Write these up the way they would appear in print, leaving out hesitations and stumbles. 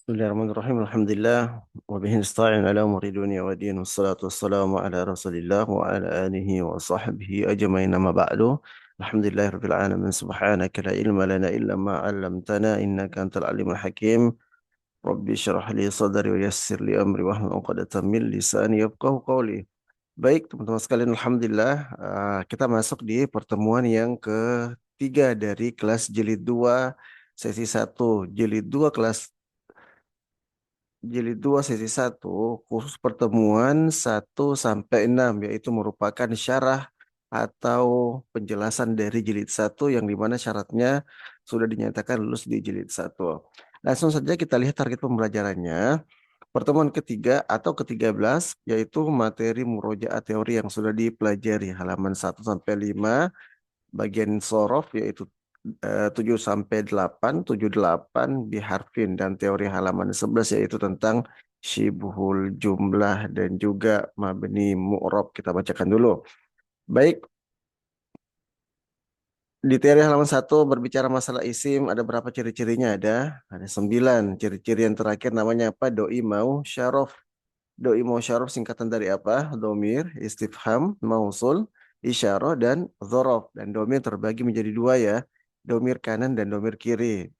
Bismillahirrahmanirrahim. Alhamdulillah wa bihi nasta'in ala umuri dunya wa din wassalatu wassalamu ala Rasulillah wa ala alihi wa sahbihi ajmain amma ba'du. Alhamdulillahirabbil alamin subhanaka la ilma lana illa ma 'allamtana innaka antal alimul hakim. Rabbi shrah li sadri wa yassir li amri wahlul 'uqdatam min lisani yafqahu qawli. Baik, teman-teman sekalian, alhamdulillah kita masuk di pertemuan yang ketiga dari kelas jilid 2 sesi 1. Jilid 2 sesi 1 khusus pertemuan 1 sampai 6, yaitu merupakan syarah atau penjelasan dari jilid 1 yang dimana syaratnya sudah dinyatakan lulus di jilid 1. Langsung saja kita lihat target pembelajarannya. Pertemuan ketiga atau ke-13 yaitu materi murojaah teori yang sudah dipelajari halaman 1 sampai 5, bagian sorof yaitu 7 sampai 8, 7 8 biharfin, dan teori halaman 11 yaitu tentang syibhul jumlah dan juga mabni mu'rab. Kita bacakan dulu. Baik, di teori halaman 1 berbicara masalah isim, ada berapa ciri-cirinya? Ada 9. Ciri-ciri yang terakhir namanya apa? Doi mau syaraf. Doi mau syaraf singkatan dari apa? Domir, istifham, mausul, isyarah, dan dzaraf. Dan domir terbagi menjadi dua ya. Domir kanan dan domir kiri.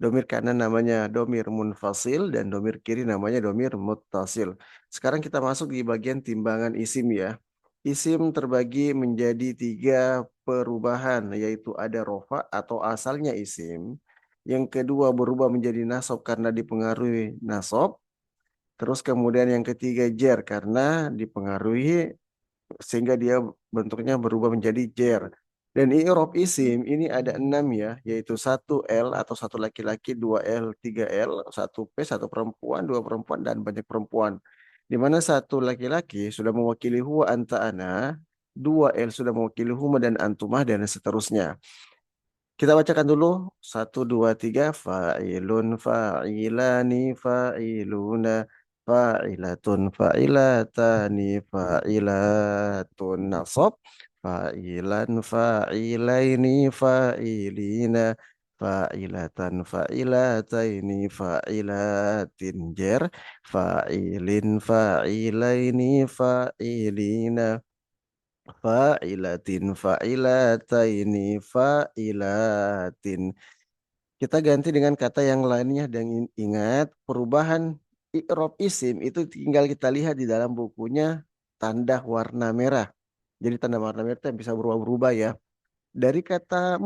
Domir kanan namanya domir munfasil dan domir kiri namanya domir muttasil. Sekarang kita masuk di bagian timbangan isim ya. Isim terbagi menjadi 3 perubahan, yaitu ada rofa atau asalnya isim. Yang kedua berubah menjadi nasab karena dipengaruhi nasab. Terus kemudian yang ketiga jar karena dipengaruhi, sehingga dia bentuknya berubah menjadi jer. Dan i'rab isim ini ada 6 ya, yaitu 1 L atau satu laki-laki, 2 L, 3 L, 1 P, satu perempuan, 2 perempuan, dan banyak perempuan. Di mana satu laki-laki sudah mewakili huwa anta ana, 2 L sudah mewakili huma dan antumah, dan seterusnya. Kita bacakan dulu 1, 2, 3. Fa'ilun, fa'ilani, fa'iluna, fa'ilatun, fa'ilatani, fa'ilatun. Nasab. Fa'ilan, fa'ilaini, fa'ilina, fa'ilatan, fa'ilataini, fa'ilatin. Jer. Fa'ilin, fa'ilaini, fa'ilina, fa'ilatin, fa'ilataini, fa'ilatin. Kita ganti dengan kata yang lainnya, dan ingat perubahan i'rab isim itu tinggal kita lihat di dalam bukunya tanda warna merah. Jadi tanda warna merah itu yang bisa berubah-berubah ya. Dari kata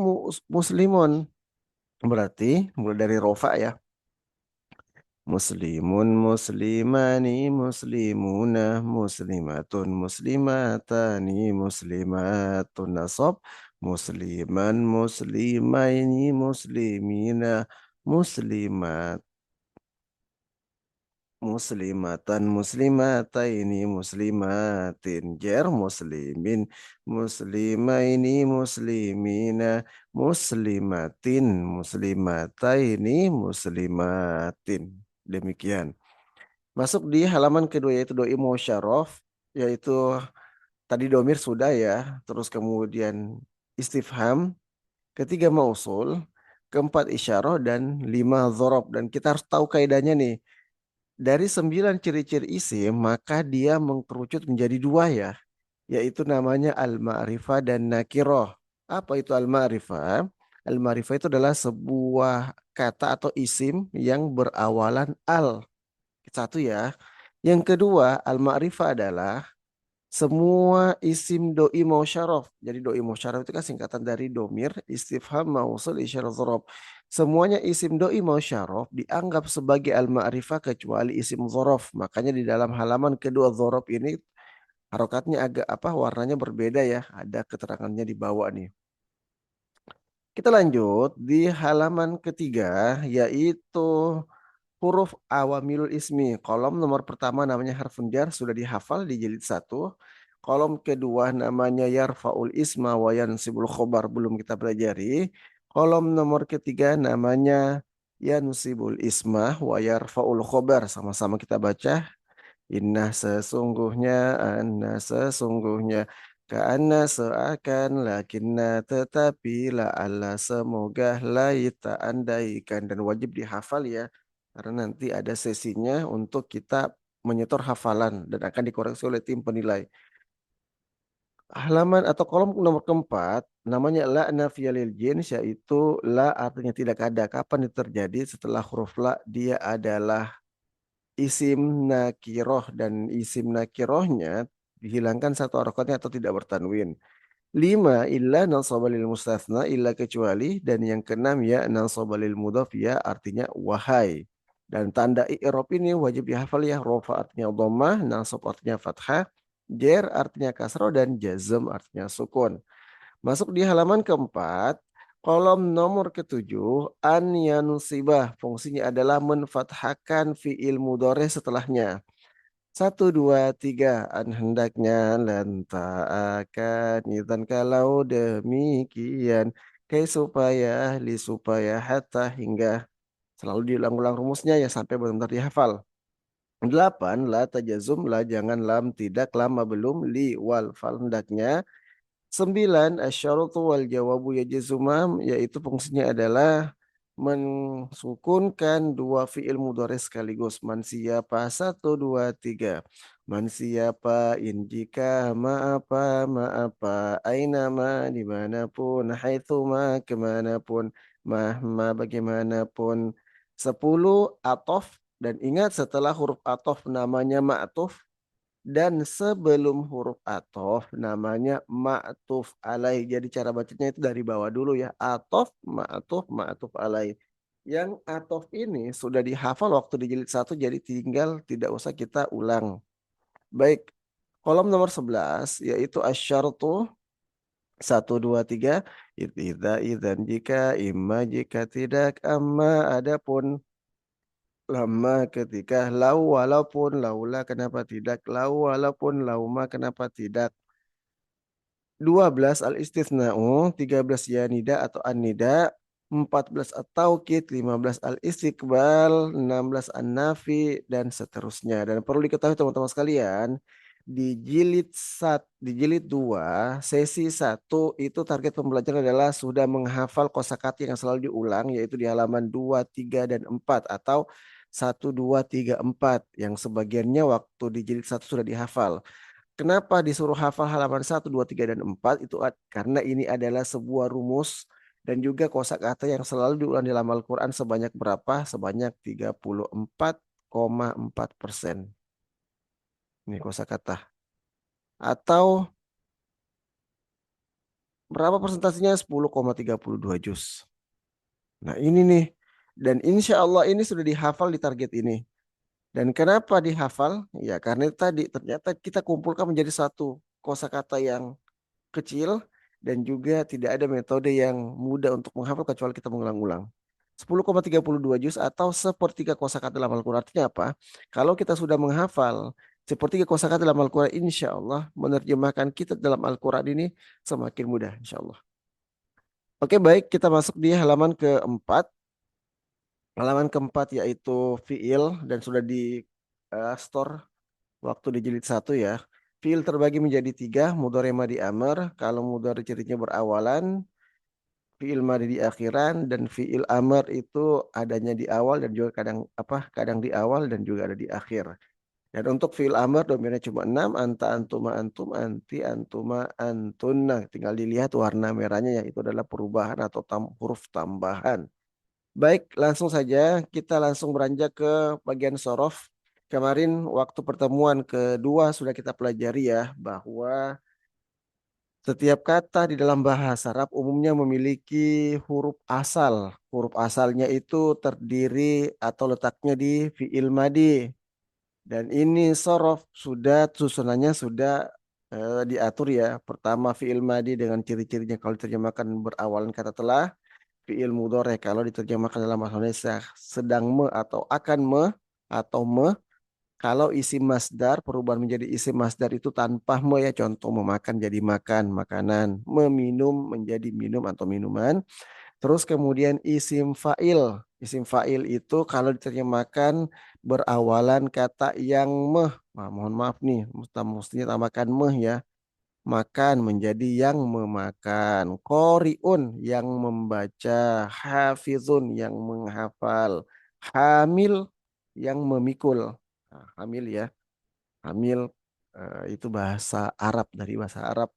muslimun berarti mulai dari rofa ya. Muslimun, muslimani, muslimuna, muslimatun, muslimatani, muslimatun. Nasab. Musliman, muslimaini, muslimina, muslimat, muslimatan, muslimataini, muslimatin. Jar. Muslimin, muslimaini, muslimina, muslimatin, muslimataini, muslimatin. Demikian. Masuk di halaman kedua yaitu doi musyarraf, yaitu tadi domir sudah ya, terus kemudian istifham, ketiga mausul, keempat isyarah, dan 5 dzaraf. Dan kita harus tahu kaidahnya nih. Dari 9 ciri-ciri isim, maka dia mengkerucut menjadi 2 ya, yaitu namanya al-ma'rifah dan nakiroh. Apa itu al-ma'rifah? Al-ma'rifah itu adalah sebuah kata atau isim yang berawalan al. Satu ya. Yang kedua, al-ma'rifah adalah semua isim doi musyarraf. Jadi doi musyarraf itu kan singkatan dari domir, istifham, mausul, isyarah, dzaraf. Semuanya isim doi musyarraf dianggap sebagai al-ma'rifah kecuali isim dzaraf. Makanya di dalam halaman kedua dzaraf ini harokatnya agak apa, warnanya berbeda ya. Ada keterangannya di bawah nih. Kita lanjut di halaman ketiga, yaitu huruf awamilul ismi. Kolom nomor pertama namanya harfun jar, sudah dihafal di jilid 1. Kolom kedua namanya yarfaul isma wa yansibul khobar, belum kita pelajari. Kolom nomor ketiga namanya yansibul isma wa yarfaul khobar. Sama-sama kita baca. Inna sesungguhnya, anna sesungguhnya, ka'anna seakan, lakinna tetapi, la'alla semoga, laita andaikan, dan wajib dihafal ya. Karena nanti ada sesinya untuk kita menyetor hafalan dan akan dikoreksi oleh tim penilai. Halaman atau kolom nomor keempat namanya la nafiyah lil jins, yaitu la artinya tidak ada. Kapan itu terjadi? Setelah huruf la dia adalah isim nakiroh dan isim nakirohnya dihilangkan satu harokatnya atau tidak bertanwin. Lima illa nasobalil mustasna illa kecuali, dan yang keenam ya nasobalil mudhaf ya artinya wahai. Dan tanda i'rab ini wajib dihafal ya. Rofa artinya dhammah, nasab artinya fathah, jer artinya kasroh, dan jazm artinya sukun. Masuk di halaman keempat, kolom nomor ketujuh, an yansibah. Fungsinya adalah menfathahkan fiil mudhari setelahnya. Satu, dua, tiga. An hendaknya lanta akan izan kalau demikian. Kayak supaya, li supaya, hatta, hingga. Selalu diulang-ulang rumusnya ya sampai benar-benar dihafal. Delapan, la tajazum, la jangan, lam tidak, lama belum, li wal fal hendaknya. Sembilan, asyaratu wal jawabu yajzumam, yaitu fungsinya adalah mensukunkan dua fiil mudhari sekaligus. Man siapa, satu, dua, tiga. Man siapa, in jika, ma apa, aina ma, dimanapun, haitsu ma, kemanapun, ma bagaimanapun. Sepuluh, atof, dan ingat setelah huruf atof namanya ma'tuf, dan sebelum huruf atof namanya ma'tuf alaih. Jadi cara bacanya itu dari bawah dulu ya. Atof, ma'tuf, ma'tuf alaih. Yang atof ini sudah dihafal waktu di jilid satu, jadi tinggal tidak usah kita ulang. Baik, kolom nomor 11 yaitu asyartu. Satu, dua, tiga. Idza, idzan, jika, imma, jika tidak, amma, adapun, lama, ketika, lau walaupun, laula kenapa tidak, lau walaupun, lauma kenapa tidak. 12 al-istithna'u, 13 ya nida atau an-nida, 14 at-taukid, 15 al-istiqbal, 16 an-nafi, dan seterusnya. Dan perlu diketahui teman-teman sekalian, di jilid 2 sesi satu itu target pembelajaran adalah sudah menghafal kosakata yang selalu diulang, yaitu di halaman 2, 3, dan 4, atau 1, 2, 3, 4, yang sebagiannya waktu di jilid satu sudah dihafal. Kenapa disuruh hafal halaman 1, 2, 3, dan 4? Itu karena ini adalah sebuah rumus dan juga kosakata yang selalu diulang di dalam Al-Quran sebanyak berapa? Sebanyak 34,4%. Ini kosakata. Atau berapa persentasenya? 10,32 juz. Nah ini nih. Dan insya Allah ini sudah dihafal di target ini. Dan kenapa dihafal? Ya karena itu tadi ternyata kita kumpulkan menjadi satu kosakata yang kecil, dan juga tidak ada metode yang mudah untuk menghafal kecuali kita mengulang-ulang. 10,32 juz atau sepertiga kosakata dalam Al-Quran. Artinya apa? Kalau kita sudah menghafal sepertiga kosakata dalam Al-Quran, insya Allah menerjemahkan kita dalam Al-Quran ini semakin mudah, insya Allah. Oke, baik, kita masuk di halaman keempat. Halaman keempat yaitu fiil, dan sudah di store waktu di jilid satu ya. Fiil terbagi menjadi tiga, mudhari madi amr. Kalau mudhari cirinya berawalan, fiil madi di akhiran, dan fiil amr itu adanya di awal dan juga kadang di awal dan juga ada di akhir. Dan untuk fiil amr domainnya cuma 6, anta, antuma, antum, anti, antuma, antun. Nah, tinggal dilihat warna merahnya ya, itu adalah perubahan atau huruf tambahan. Baik, langsung saja kita langsung beranjak ke bagian sorof. Kemarin waktu pertemuan kedua sudah kita pelajari ya bahwa setiap kata di dalam bahasa Arab umumnya memiliki huruf asal. Huruf asalnya itu terdiri atau letaknya di fiil madi. Dan ini sorof sudah susunannya sudah diatur ya. Pertama fiil madi dengan ciri-cirinya kalau diterjemahkan berawalan kata telah. Fiil mudhari kalau diterjemahkan dalam bahasa Indonesia sedang atau akan atau kalau isim masdar perubahan menjadi isim masdar itu tanpa ya, contoh memakan jadi makan, makanan, meminum menjadi minum atau minuman. Terus kemudian isim fa'il. Isim fa'il itu kalau diterjemahkan berawalan kata yang mohon maaf nih, mestinya tambahkan ya. Makan menjadi yang memakan. Qori'un yang membaca. Hafizun yang menghafal. Hamil yang memikul. Nah, hamil ya, hamil itu bahasa Arab, dari bahasa Arab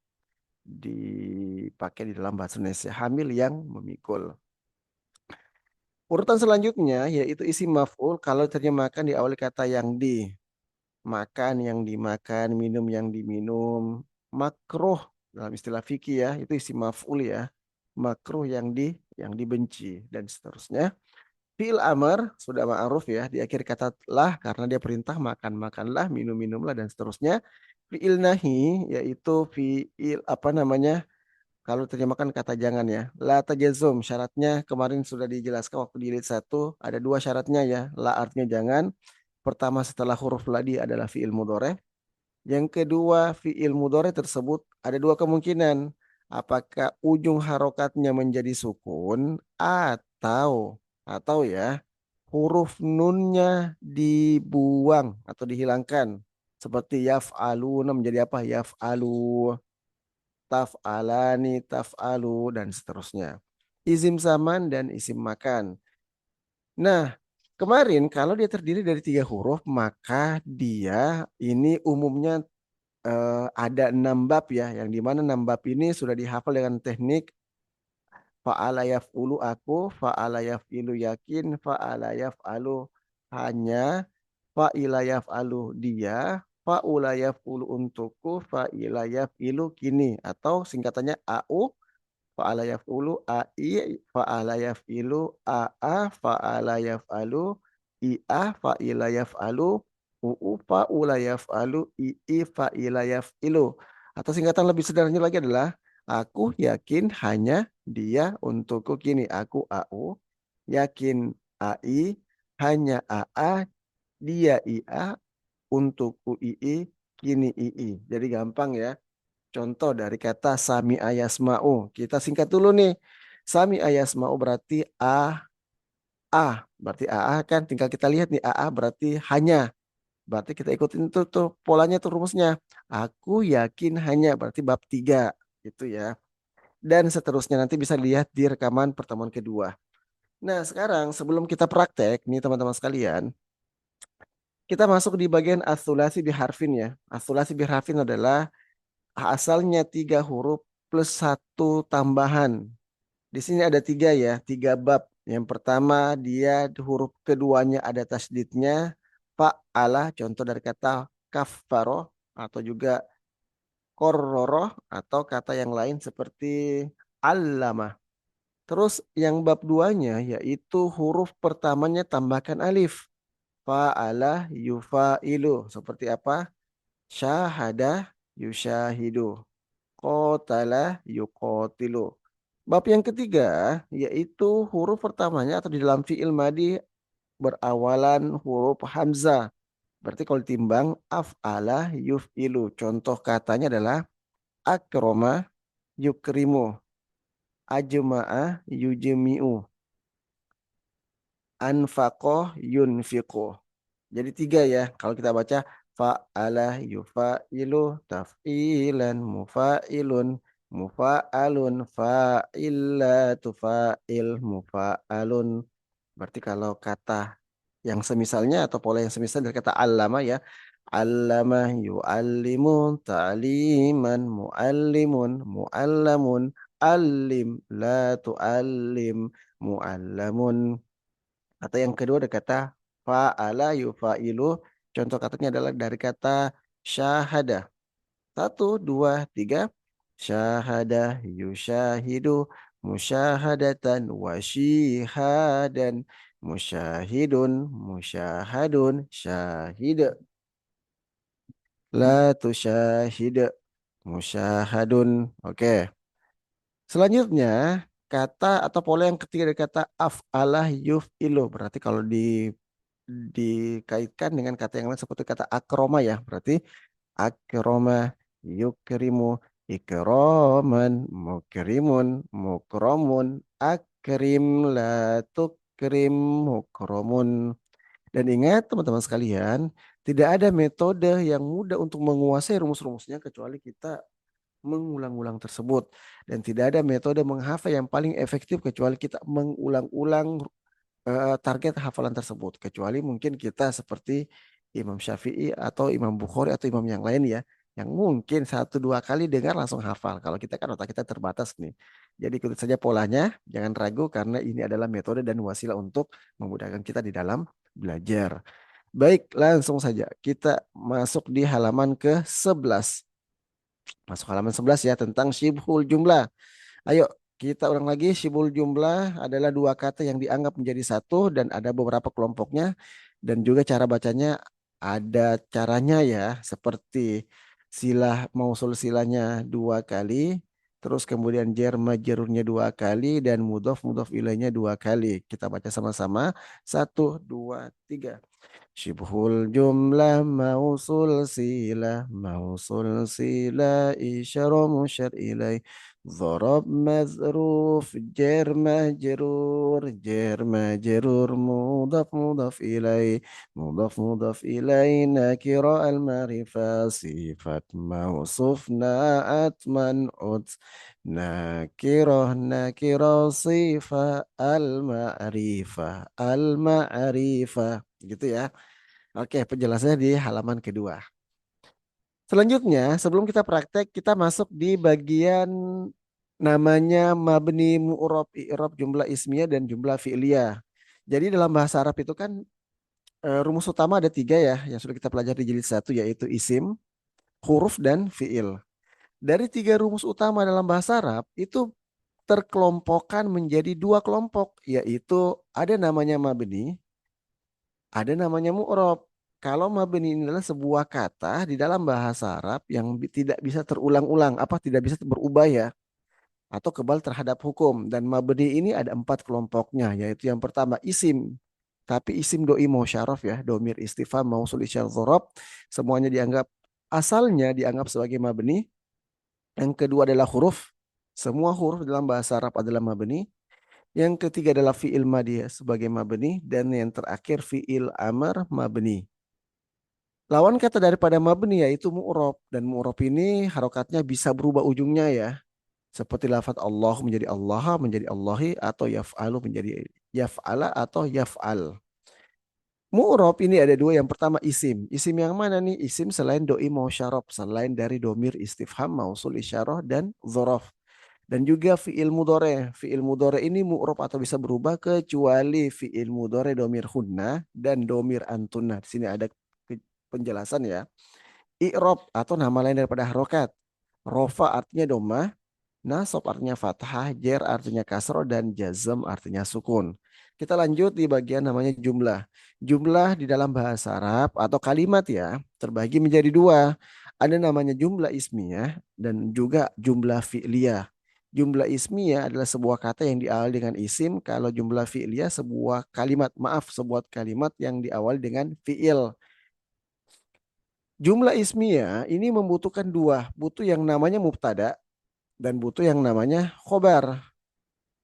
dipakai di dalam bahasa Indonesia. Hamil yang memikul. Urutan selanjutnya yaitu isim maf'ul kalau terjemahkan diawali kata yang di. Makan yang dimakan, minum yang diminum. Makruh dalam istilah fikih ya, itu isim maf'ul ya. Makruh yang dibenci dan seterusnya. Fi'il amar sudah ma'ruf ya, di akhir kata lah karena dia perintah makan makanlah, minum minumlah dan seterusnya. Fi'il nahi yaitu fi'il apa namanya? Kalau terjemahkan kata jangan ya. La tajazum syaratnya kemarin sudah dijelaskan waktu di jilid 1 ada dua syaratnya ya. La artinya jangan. Pertama setelah huruf ladi adalah fi'il mudhari. Yang kedua fi'il mudhari tersebut ada dua kemungkinan. Apakah ujung harokatnya menjadi sukun atau ya huruf nunnya dibuang atau dihilangkan. Seperti yaf'aluna menjadi apa? Yaf'alu, taf'alani, taf'alu, dan seterusnya. Isim zaman dan isim makan. Nah, kemarin kalau dia terdiri dari tiga huruf, maka dia ini umumnya ada 6 bab ya, yang dimana 6 bab ini sudah dihafal dengan teknik fa'ala yaf'ulu aku, fa'ala yaf'ilu yakin, fa'ala yaf'alu hanya, fa'ila yaf'alu dia, fa'ula yaf'ulu untukku, fa'ila yaf'ilu kini. Atau singkatannya AU, fa'ala yaf'ulu AI, fa'ala yaf'ilu AA, fa'ala yaf'alu IA, fa'ila yaf'alu UU, fa'ula yaf'alu II, fa'ila yaf'ilu. Atau singkatan lebih sederhana lagi adalah aku yakin hanya dia untukku kini. Aku AU, yakin AI, hanya AA, dia IA, untukku II, kini II. Jadi gampang ya. Contoh dari kata sami ayasma'u. Kita singkat dulu nih. Sami ayasma'u berarti A. Berarti AA kan tinggal kita lihat nih. AA berarti hanya. Berarti kita ikutin tuh polanya tuh rumusnya. Aku yakin hanya berarti bab 3 gitu ya. Dan seterusnya nanti bisa lihat di rekaman pertemuan kedua. Nah sekarang sebelum kita praktek nih teman-teman sekalian. Kita masuk di bagian asulasi biharfin ya. Asulasi biharfin adalah asalnya 3 huruf plus satu tambahan. Di sini ada 3 ya, 3 bab. Yang pertama dia huruf keduanya ada tasdidnya. Fa'ala, contoh dari kata kafaro atau juga korroroh atau kata yang lain seperti allama. Terus yang bab duanya yaitu huruf pertamanya tambahkan alif. Fa'ala yufa'ilu. Seperti apa? Syahada yusyahidu. Qotala yuqotilu. Bab yang ketiga yaitu huruf pertamanya atau di dalam fiil madi berawalan huruf hamzah. Berarti kalau ditimbang af'ala yuf'ilu. Contoh katanya adalah akroma yukrimu, ajma'a yujmi'u, anfaqo yunfiqu. Jadi 3 ya. Kalau kita baca fa'ala yufa'ilu taf'ilan mufa'ilun mufa'alun fa'illatu fa'il mufa'alun. Berarti kalau kata yang semisalnya atau pola yang semisal dari kata allama ya. Allama yu'allimu ta'liman mu'allimun mu'allamun allim la tu'allim mu'allamun. Atau yang kedua ada kata fa'ala yufa'ilu. Contoh katanya adalah dari kata syahada. 1, 2, 3. Syahada yusyahidu musyahadatan wasyihadan musyahidun musyahadun syahid la tusyahid musyahadun. Oke. Selanjutnya kata atau pola yang ketiga dari kata af'alah yuf'ilu. Berarti kalau dikaitkan dengan kata yang lain seperti kata akroma ya. Berarti akroma yukrimu ikroman mukrimun mukromun akrim la tukrim mukromun. Dan ingat teman-teman sekalian, tidak ada metode yang mudah untuk menguasai rumus-rumusnya kecuali kita mengulang-ulang tersebut. Dan tidak ada metode menghafal yang paling efektif kecuali kita mengulang-ulang target hafalan tersebut. Kecuali mungkin kita seperti Imam Syafi'i atau Imam Bukhari atau imam yang lain ya, yang mungkin satu dua kali dengar langsung hafal. Kalau kita kan otak kita terbatas nih. Jadi ikuti saja polanya, jangan ragu karena ini adalah metode dan wasilah untuk memudahkan kita di dalam belajar. Baik, langsung saja kita masuk di halaman ke-11. Masuk halaman 11 ya tentang syibhul jumlah. Ayo kita ulang lagi. Syibhul jumlah adalah dua kata yang dianggap menjadi satu dan ada beberapa kelompoknya dan juga cara bacanya ada caranya ya seperti silah mausul silahnya dua kali, terus kemudian jar majrurnya dua kali dan mudhof mudhof ilaihnya dua kali. Kita baca sama-sama. Satu, dua, tiga. Syibhul jumlah mausul sila isyara musyar ilaih ضرب مظروف جر مجرور مضاف إليه نكرة المعرفة صفة موصوف نعت منعوت نكرة صفة المعرفة gitu ya. Oke, penjelasannya di halaman kedua. Selanjutnya, sebelum kita praktek, kita masuk di bagian namanya mabni mu'rab, i'rab jumlah ismiyah dan jumlah fi'liyah. Jadi dalam bahasa Arab itu kan rumus utama ada tiga ya, yang sudah kita pelajari di jilid satu yaitu isim, huruf, dan fi'il. Dari tiga rumus utama dalam bahasa Arab itu terkelompokkan menjadi dua kelompok, yaitu ada namanya mabni, ada namanya mu'rab. Kalau mabni ini adalah sebuah kata di dalam bahasa Arab yang tidak bisa terulang-ulang, apa tidak bisa berubah ya, atau kebal terhadap hukum. Dan mabni ini ada empat kelompoknya, yaitu yang pertama isim. Tapi isim doi mau syaraf ya, domir istifham mausul isyar dzarab, semuanya dianggap asalnya dianggap sebagai mabni. Yang kedua adalah huruf. Semua huruf dalam bahasa Arab adalah mabni. Yang ketiga adalah fi'il madhi sebagai mabni dan yang terakhir fi'il amar mabni. Lawan kata daripada mabni yaitu mu'rob. Dan mu'rob ini harokatnya bisa berubah ujungnya ya. Seperti lafadz Allah menjadi Allah, menjadi Allahi, atau yaf'alu menjadi yaf'ala atau yaf'al. Mu'rob ini ada dua. Yang pertama isim. Isim yang mana nih? Isim selain doi mau syarab. Selain dari domir istifham, mausul isyarah, dan zorof. Dan juga fi'il mudore. Fi'il mudore ini mu'rob atau bisa berubah kecuali fi'il mudore domir hunna dan domir antuna. Di sini ada penjelasan ya. I'rob atau nama lain daripada harokat. Rofa artinya domah, nasab artinya fathah, jer artinya kasro, dan jazm artinya sukun. Kita lanjut di bagian namanya jumlah. Jumlah di dalam bahasa Arab atau kalimat ya terbagi menjadi dua. Ada namanya jumlah ismiyah dan juga jumlah fi'liyah. Jumlah ismiyah adalah sebuah kata yang diawali dengan isim. Kalau jumlah fi'liyah sebuah kalimat yang diawali dengan fi'il. Jumlah ismiyah ini membutuhkan dua, butuh yang namanya mubtada dan butuh yang namanya khobar.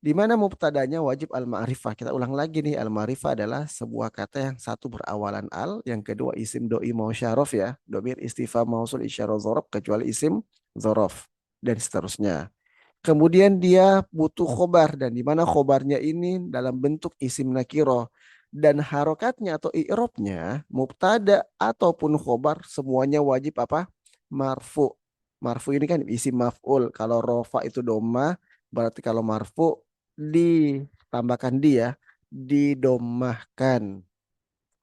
Di mana mubtadanya wajib al-ma'rifah. Kita ulang lagi nih, al-ma'rifah adalah sebuah kata yang satu berawalan al, yang kedua isim doi mau syaraf ya, domir istifham mausul isyarah dzaraf kecuali isim dzaraf dan seterusnya. Kemudian dia butuh khobar dan di mana khobarnya ini dalam bentuk isim nakiro dan harokatnya atau i'robnya mubtada ataupun khobar semuanya wajib apa? Marfu. Marfu ini kan isim maf'ul. Kalau rofa itu doma, berarti kalau marfu ditambahkan dia didomahkan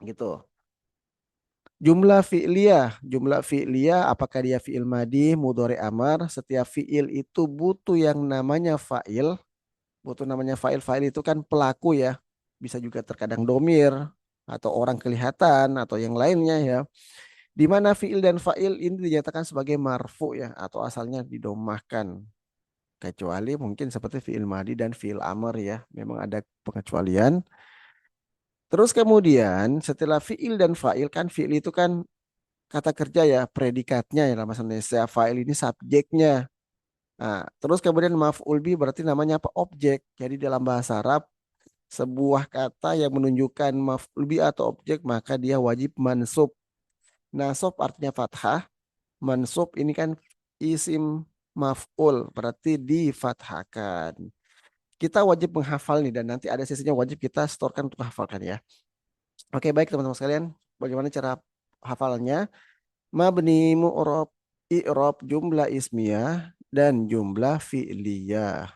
gitu. Jumlah fi'liyah apakah dia fi'il madi, mudhari amar, setiap fi'il itu butuh yang namanya fa'il, fa'il itu kan pelaku ya. Bisa juga terkadang domir atau orang kelihatan atau yang lainnya ya. Di mana fi'il dan fa'il ini dinyatakan sebagai marfu ya atau asalnya didomahkan. Kecuali mungkin seperti fi'il madi dan fi'il amr ya. Memang ada pengecualian. Terus kemudian setelah fi'il dan fa'il kan fi'il itu kan kata kerja ya, predikatnya ya dalam bahasa Indonesia. Fa'il ini subjeknya. Nah, terus kemudian maf'ul bi berarti namanya apa? Objek. Jadi dalam bahasa Arab sebuah kata yang menunjukkan maf'ul bi atau objek maka dia wajib mansub. Nasab artinya fathah, mansub ini kan isim maf'ul berarti difathahkan. kita wajib menghafal nih dan nanti ada sesinya wajib kita setorkan untuk hafalkan ya. Oke, baik teman-teman sekalian, bagaimana cara hafalannya? Mabni, mu'rab, i'rab, jumlah ismiyah dan jumlah fi'liyah.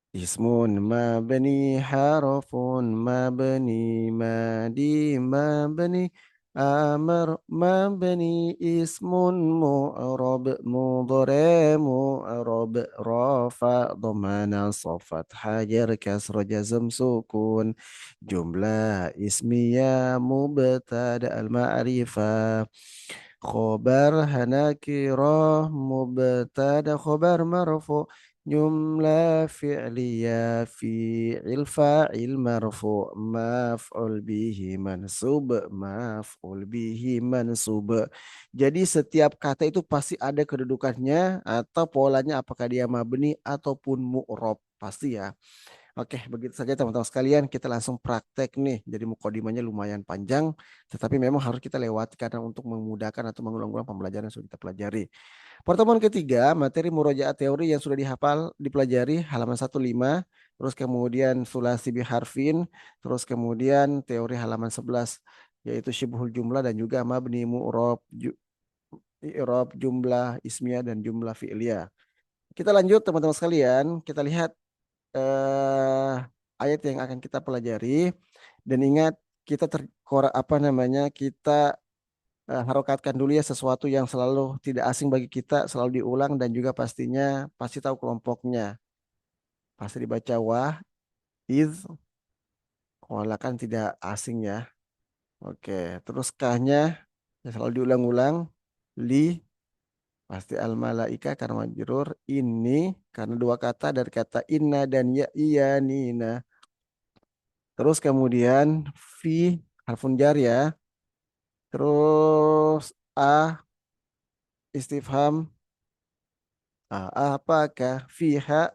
Ismun mabni harfun mabni madi mabni amar mabni ismun mu'rab mudhari mu'rab rafa dhamana safat hajar kasra jazm sukun jumlah ismiyah mubtada al ma'rifah khobar hanakirah mubtada khobar marfu jumlah fi'liyah fi'il fa'il marfu maf'ul bihi mansub maf'ul bihi mansub. Jadi setiap kata itu pasti ada kedudukannya atau polanya apakah dia mabni ataupun mu'rob pasti ya. Oke, begitu saja teman-teman sekalian. Kita langsung praktek nih. Jadi mukadimahnya lumayan panjang, tetapi memang harus kita lewati karena untuk memudahkan atau mengulang-ulang pembelajaran yang sudah kita pelajari. Pertemuan ketiga, materi murojaah teori yang sudah dihafal, dipelajari halaman 15, terus kemudian sulasi biharfin, terus kemudian teori halaman 11, yaitu syibhul jumlah dan juga mabni mu'rob, i'rob, jumlah ismiyah dan jumlah fi'liyah. Kita lanjut teman-teman sekalian, kita lihat eh, ayat yang akan kita pelajari dan ingat kita kita harokatkan dulu ya sesuatu yang selalu tidak asing bagi kita selalu diulang dan juga pastinya pasti tahu kelompoknya pasti dibaca wah iz wala kan tidak asing ya. Oke, terus kahnya yang selalu diulang-ulang li pasti al malaika karena majrur ini karena dua kata dari kata inna dan ya iya nina. Terus kemudian fi harfun jar ya. Terus a istifham apakah fiha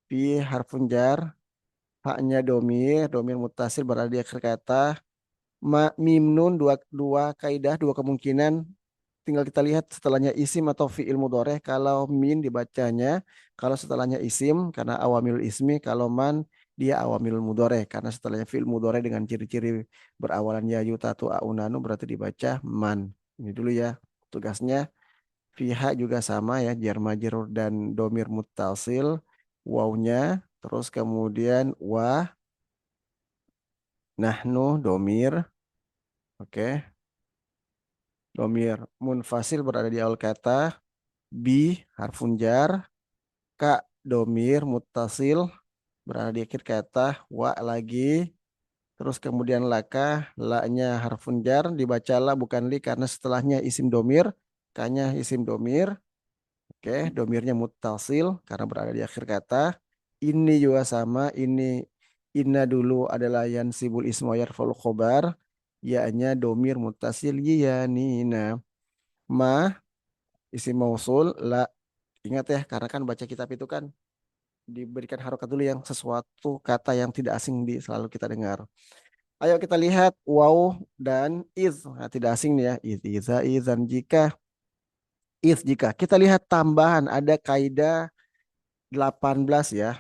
fi harfun jar haknya domir domir mutasil berada di akhir kata mim nun dua dua kaidah dua kemungkinan tinggal kita lihat setelahnya isim atau fiil mudhoreh kalau min dibacanya kalau setelahnya isim karena awamil ismi kalau man dia awamil mudhoreh karena setelahnya fiil mudhoreh dengan ciri-ciri berawalan ya yutatu aunanu berarti dibaca man. Ini dulu ya tugasnya. Fiha juga sama ya, jar majrur dan domir muttasil, wawnya, terus kemudian wa, nahnu, domir, oke, domir munfasil berada di awal kata, bi, harfun jar, ka, domir muttasil berada di akhir kata, wa lagi, terus kemudian laka, la-nya harfun jar, dibaca la bukan li karena setelahnya isim domir, kanya isim domir, oke, domirnya muttasil karena berada di akhir kata. Ini juga sama. Inna dulu adalah yansibul ismu wa yarfa'ul khobar. Ya-nya domir muttasil ya nina. Ma isim mausul la. Ingat ya karena kan baca kitab itu kan diberikan harokat dulu yang sesuatu kata yang tidak asing di selalu kita dengar. Ayo kita lihat waw dan iz. Nah, tidak asing nih ya. Iz, iza, izan jika. Iz jika. Kita lihat tambahan ada kaidah 18 ya.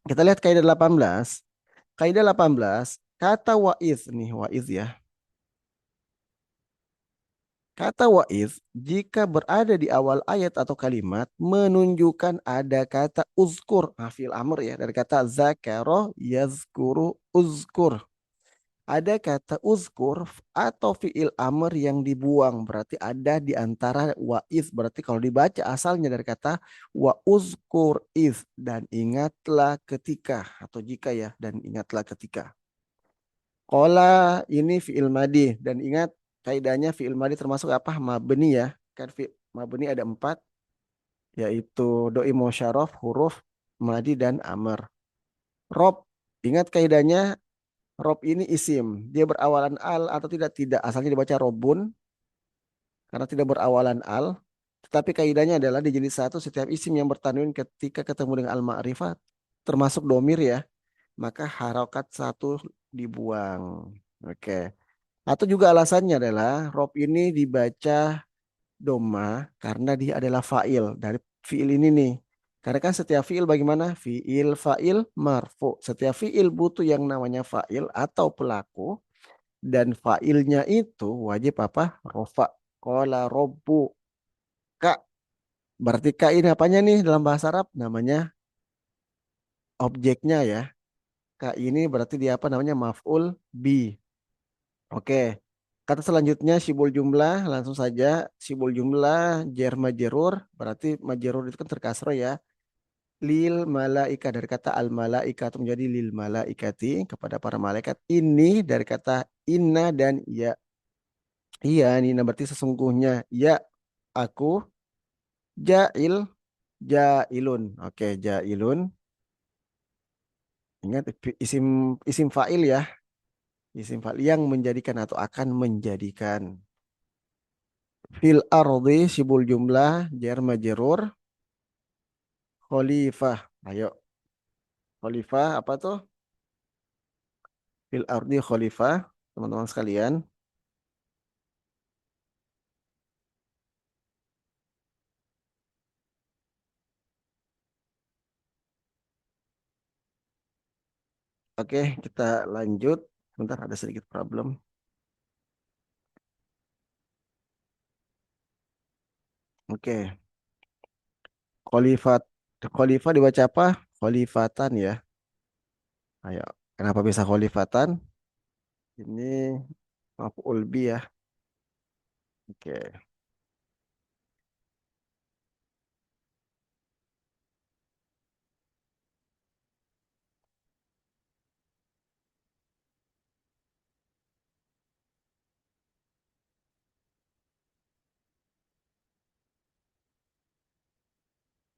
Kita lihat kaidah 18. Kaidah 18, kata waiz nih, waiz ya. Kata waiz jika berada di awal ayat atau kalimat menunjukkan ada kata uzkur. Nah, fi'il amr ya dari kata zakaro yazkuru uzkur. Ada kata uzkur atau fi'il amr yang dibuang berarti ada di antara waiz berarti kalau dibaca asalnya dari kata wa uzkur iz dan ingatlah ketika atau jika ya dan ingatlah ketika. Kola ini fi'il madi dan ingat kaidahnya fi'il madi termasuk apa? Mabni ya. Kan mabni ada empat yaitu doi musyarraf, huruf, madi dan amr. Rob ingat kaidahnya rob ini isim. Dia berawalan al atau tidak? Tidak. Asalnya dibaca robun karena tidak berawalan al. Tetapi kaidahnya adalah di jenis satu setiap isim yang bertanwin ketika ketemu dengan al-ma'rifat termasuk domir ya. Maka harokat satu dibuang. Oke. Atau juga alasannya adalah rob ini dibaca doma karena dia adalah fa'il dari fi'il ini nih. Karena kan setiap fiil bagaimana? Fiil, fa'il, marfu. Setiap fiil butuh yang namanya fa'il atau pelaku. Dan fa'ilnya itu wajib apa? Rofa. Kola robbu. Kak. Berarti kak ini apanya nih dalam bahasa Arab? Namanya objeknya ya. Kak ini berarti dia apa namanya? Maf'ul bi. Oke. Kata selanjutnya sibul jumlah. Langsung saja. Sibul jumlah. Jer majerur. Berarti majerur itu kan terkasro ya. Lil malaika dari kata al malaika itu menjadi lil malaikati kepada para malaikat. Ini dari kata inna dan ya. Iya, ini berarti sesungguhnya ya aku jail jailun. Oke, jailun. Ingat isim isim fa'il ya. Isim fa'il yang menjadikan atau akan menjadikan. Fil ardi sibul jumlah jar majrur khalifah. Ayo, khalifah apa tuh? Fil ardi khalifah, teman-teman sekalian. Oke, kita lanjut. Sebentar ada sedikit problem. Oke, khalifat khalifah dibaca apa? Khalifatan ya. Ayo, kenapa bisa khalifatan? Ini maf'ul bi ya. Oke.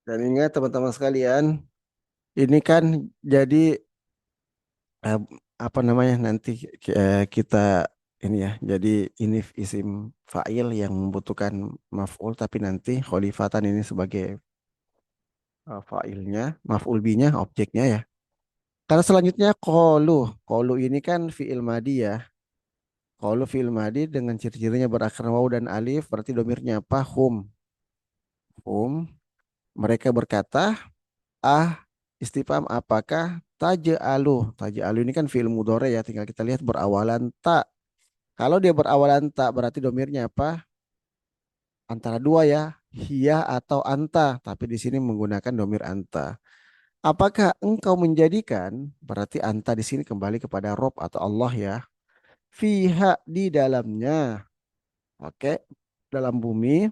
Dan ingat teman-teman sekalian, ini kan jadi eh, apa namanya nanti kita ini ya. Jadi ini isim fa'il yang membutuhkan maf'ul tapi nanti khalifatan ini sebagai fa'ilnya, maf'ul binya objeknya ya. Karena selanjutnya qalu ini kan fi'il madi ya. Qalu fi'il madi dengan ciri-cirinya berakhir waw dan alif berarti domirnya apa? Hum. Mereka berkata, ah istifham apakah taj'alu ini kan fi'il mudhari ya, tinggal kita lihat berawalan ta. Kalau dia berawalan ta berarti domirnya apa? Antara dua ya, hiya atau anta, tapi di sini menggunakan domir anta. Apakah engkau menjadikan berarti anta di sini kembali kepada Rob atau Allah ya. Fiha di dalamnya. Oke, dalam bumi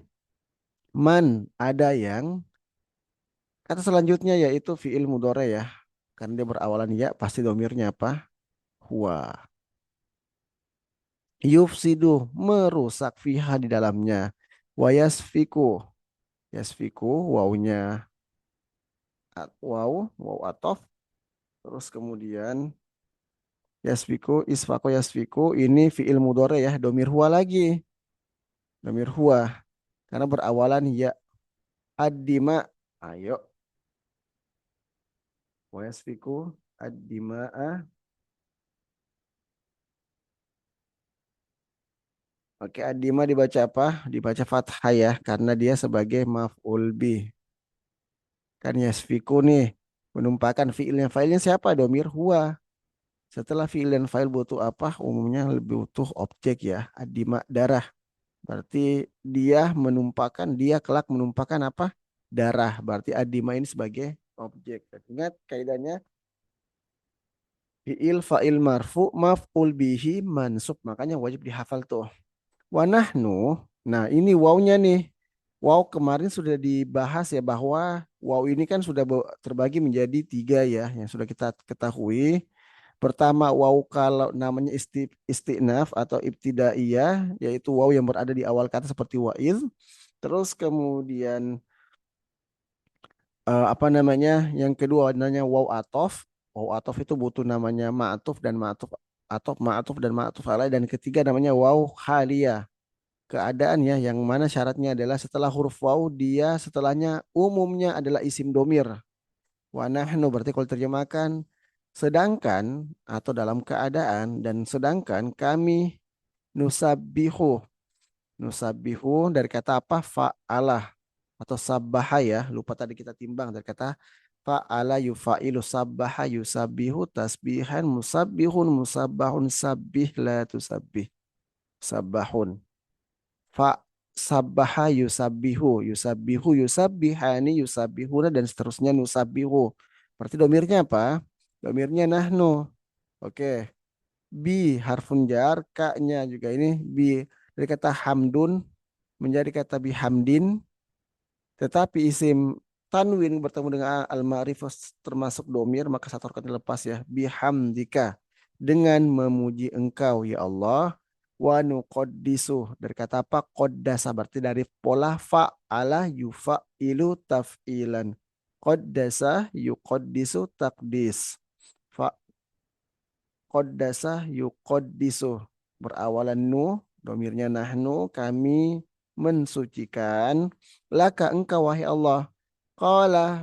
man ada yang kata selanjutnya yaitu fiil mudhari ya. Karena dia berawalan ya, pasti domirnya apa? Huwa. Yufsidu merusak fiha di dalamnya. Wa yasfiku wawunya waw atof. Terus kemudian yasfiku ini fiil mudhari ya, domir huwa lagi. Domir huwa karena berawalan ya. Ad-dima. Ayo. Wa yasfiku ad-dima'a. Oke, ad-dima dibaca apa? Dibaca fathah ya karena dia sebagai maf'ul bih. Kan yasfiku nih menumpahkan fiilnya. Failnya siapa? Domir huwa. Setelah fiil dan fa'il butuh apa? Umumnya lebih butuh objek ya. Ad-dima darah. Berarti dia kelak menumpahkan apa? Darah. Berarti ad-dima ini sebagai objek. Ingat kaidahnya fiil fa'il marfu maf'ul bihi mansub. Makanya wajib dihafal tuh. Wa nahnu. Nah, ini wawnya nih. Wow kemarin sudah dibahas ya bahwa wow ini kan sudah terbagi menjadi tiga ya yang sudah kita ketahui. Pertama wow kalau namanya istinaf atau ibtidaiyah yaitu wow yang berada di awal kata seperti wa'id. Terus kemudian apa namanya yang kedua namanya wow atof. Wow atof itu butuh namanya ma'atuf dan ma'atuf atau ma'atuf dan ma'atuf alaih dan ketiga namanya wow haliyah keadaannya yang mana syaratnya adalah setelah huruf waw dia setelahnya umumnya adalah isim domir. Wa nahnu berarti kalau terjemahkan sedangkan atau dalam keadaan dan sedangkan kami nusabbihu. Nusabbihu dari kata apa? Fa'alah. atau sabbaha ya. Lupa tadi kita timbang dari kata fa'ala yufa'ilu sabbaha yusabbihu tasbihan musabbihun musabbahun sabbih la tusabbih. Sabbahun. Fa sabbaha yusabbihu yusabbihu yusabbihani yusabbihuna dan seterusnya nusabbihu. Berarti domirnya apa? Domirnya nahnu. Oke. Bi harfun jar, ka-nya juga ini bi dari kata hamdun menjadi kata bihamdin, tetapi isim tanwin bertemu dengan al-ma'rifah termasuk domir maka satu harakat dilepas ya. Bihamdika dengan memuji engkau ya Allah. Wa nuqaddisu dari kata apa? Qaddasa berarti dari pola fa'ala yufa'ilu taf'ilan. Qaddasa yuqaddisu taqdis. Fa Qaddasa yuqaddisu. Berawalan nu, domirnya nahnu, kami mensucikan. Laka engkau wahai Allah. Qala